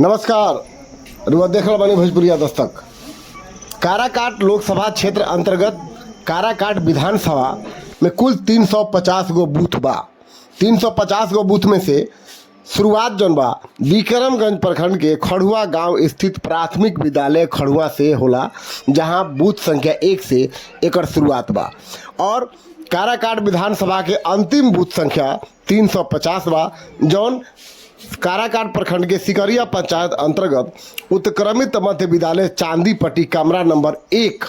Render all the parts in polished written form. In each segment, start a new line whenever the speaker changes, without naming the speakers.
नमस्कार। रुआ देख रहा बानी भोजपुरिया दस्तक। काराकाट लोकसभा क्षेत्र अंतर्गत काराकाट विधानसभा में कुल 350 गो बूथ बा। 350 गो बूथ में से शुरुआत जौन बा विक्रमगंज प्रखंड के खड़ुआ गांव स्थित प्राथमिक विद्यालय खड़ुआ से होला, जहां बूथ संख्या 1 से एकर शुरुआत बा। और काराकाट विधानसभा के अंतिम बूथ संख्या 350 बा, जौन काराकाट प्रखंड के सिकरिया पंचायत अंतर्गत उत्क्रमित मध्य विद्यालय चांदीपट्टी कमरा नंबर 1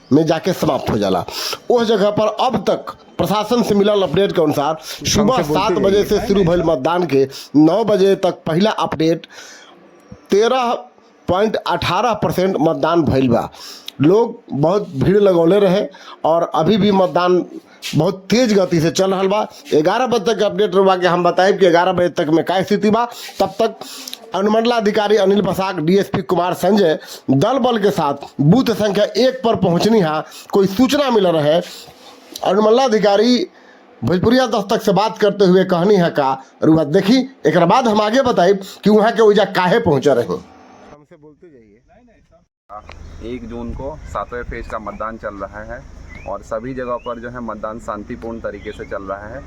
में जाके समाप्त हो जाला। उस जगह पर अब तक प्रशासन से मिलल अपडेट के अनुसार सुबह 7 बजे से शुरू भइल मतदान के 9 बजे तक पहला अपडेट 13.18% मतदान भइल बा। लोग बहुत भीड़ लगौले रहे और अभी भी मतदान बहुत तेज गति से चल रहा बा। 11 बजे तक अपडेट रहा कि हम बताएं कि 11 बजे तक में क्या स्थिति बा। तब तक अनुमंडलाधिकारी अनिल बसाक, डीएसपी कुमार संजय दल बल के साथ बूथ संख्या 1 पर पहुंचनी है। कोई सूचना मिल रहा है, अनुमंडलाधिकारी भोजपुरिया दस्तक से बात करते हुए कहनी है का रुआ देखी, एक बाद हम आगे बताए कि वहाँ के वजह काहे पहुँचा रहे। हमसे बोलते जाइए।
1 जून को 7वें फेज का मतदान चल रहा है और सभी जगह पर जो है मतदान शांतिपूर्ण तरीके से चल रहा है।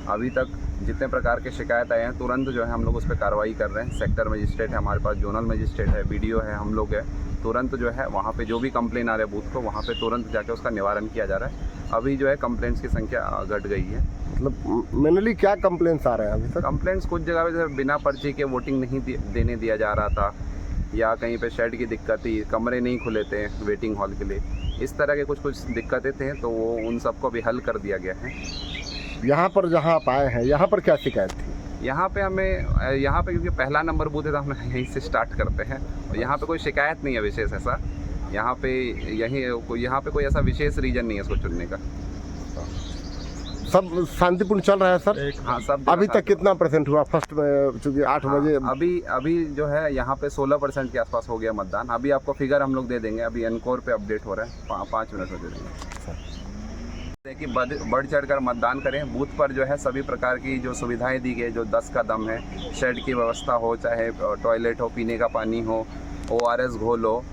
अभी तक जितने प्रकार के शिकायत आए हैं तुरंत जो है हम लोग उस पर कार्रवाई कर रहे हैं। सेक्टर मजिस्ट्रेट है हमारे पास, जोनल मजिस्ट्रेट है, बीडीओ है, हम लोग है। तुरंत जो है वहाँ पे जो भी कंप्लेन आ रहे हैं बूथ को, वहाँ पे तुरंत जाके उसका निवारण किया जा रहा है। अभी जो है कंप्लेंट्स की संख्या घट गई है।
मतलब मेनली क्या कंप्लेंट्स आ रहे हैं अभी तक?
कंप्लेंट्स कुछ जगह पे बिना पर्ची के वोटिंग नहीं देने दिया जा रहा था, या कहीं पे शेड की दिक्कत थी, कमरे नहीं खुले थे वेटिंग हॉल के लिए, इस तरह के कुछ दिक्कतें थे, तो वो उन सबको भी हल कर दिया गया है।
यहाँ पर जहाँ आप आए हैं, यहाँ पर क्या शिकायत थी?
यहाँ पे क्योंकि पहला नंबर बूथ है तो हम यहीं से स्टार्ट करते हैं और यहाँ पे कोई शिकायत नहीं है विशेष ऐसा। यहाँ पे कोई ऐसा विशेष रीजन नहीं है इसको चुनने का।
सब शांतिपूर्ण चल रहा है सर?
हाँ, सब।
अभी तक कितना % हुआ? फर्स्ट में चूँकि 8 बजे
अभी जो है यहाँ पे 16% के आसपास हो गया मतदान। अभी आपको फिगर हम लोग दे देंगे, अभी एनकोर पे अपडेट हो रहा है, 5 मिनट में दे देंगे। कि बढ़ चढ़कर मतदान करें। बूथ पर जो है सभी प्रकार की जो सुविधाएं दी गई, जो 10 का दम है, शेड की व्यवस्था हो, चाहे टॉयलेट हो, पीने का पानी हो, ORS घोल हो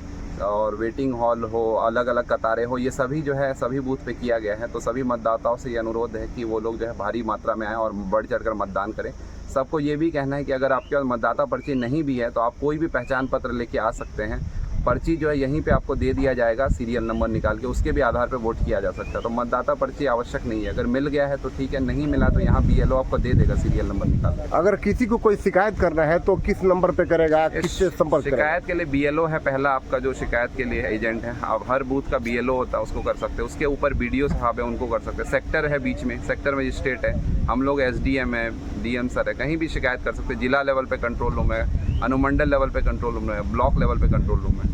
और वेटिंग हॉल हो, अलग अलग कतारें हो, ये सभी जो है सभी बूथ पे किया गया है। तो सभी मतदाताओं से ये अनुरोध है कि वो लोग जो है भारी मात्रा में आएँ और बढ़ चढ़कर मतदान करें। सबको ये भी कहना है कि अगर आपके पास मतदाता पर्ची नहीं भी है तो आप कोई भी पहचान पत्र लेके आ सकते हैं। पर्ची जो है यहीं पे आपको दे दिया जाएगा, सीरियल नंबर निकाल के, उसके भी आधार पे वोट किया जा सकता है। तो मतदाता पर्ची आवश्यक नहीं है। अगर मिल गया है तो ठीक है, नहीं मिला तो यहाँ BLO आपको दे देगा सीरियल नंबर निकाल के।
अगर किसी को कोई शिकायत करना है तो किस नंबर पे करेगा, किससे संपर्क करेगा?
शिकायत के लिए BLO है पहला आपका, जो शिकायत के लिए एजेंट है। आप हर बूथ का BLO होता है, उसको कर सकते हैं। उसके ऊपर BDO साहब है, उनको कर सकते हैं। सेक्टर है बीच में, सेक्टर मजिस्ट्रेट है, हम लोग SDM है, DM सर है, कहीं भी शिकायत कर सकते हैं। जिला लेवल पे कंट्रोल रूम है, अनुमंडल लेवल पे कंट्रोल रूम है, ब्लॉक लेवल पे कंट्रोल रूम है।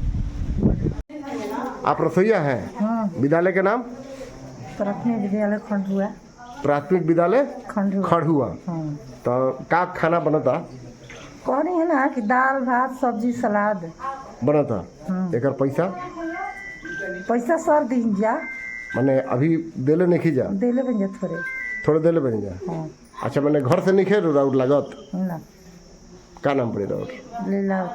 आप रसोईया हैं?
हाँ।
विद्यालय के नाम?
प्राथमिक विद्यालय खंडुआ।
प्राथमिक विद्यालय खड़ुआ।
हाँ।
तो का खाना बनता?
कहनी है ना कि दाल भात सब्जी सलाद
बनता।
हाँ।
एकर
पैसा सर दिन जा
मैंने अभी देले नहीं जा?
देले बन जा
थोड़े देले बन जा।
हाँ।
अच्छा, मैंने घर से नहीं खेल राउट लागत
ना
का नाम पड़े राउट?
ले लाओ।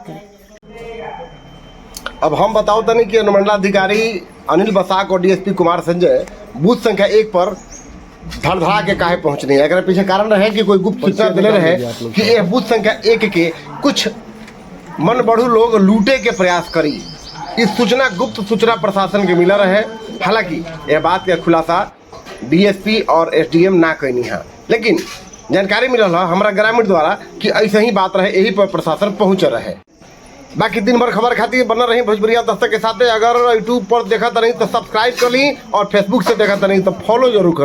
अब हम बताओ तनी कि अनुमंडलाधिकारी अनिल बसाक और DSP कुमार संजय बूथ संख्या 1 पर धड़धड़ा के काहे पहुंचनी है। अगर पीछे कारण रहे कि कोई गुप्त सूचना दिले रहे कि यह बूथ संख्या 1 के कुछ मन बढ़ू लोग लूटे के प्रयास करी। इस सूचना गुप्त सूचना प्रशासन के मिला रहे। हालांकि यह बात का खुलासा DSP और SDM ना कहनी है, लेकिन जानकारी मिलल है हमारा ग्रामीण द्वारा कि ऐसे ही बात रहे, यही पर प्रशासन पहुंच रहे। बाकी दिन भर खबर खातिर बना रही भोजपुरिया दस्तक के साथ। अगर यूट्यूब पर देखा नहीं तो सब्सक्राइब कर ली और फेसबुक से देखा नहीं तो फॉलो जरूर कर।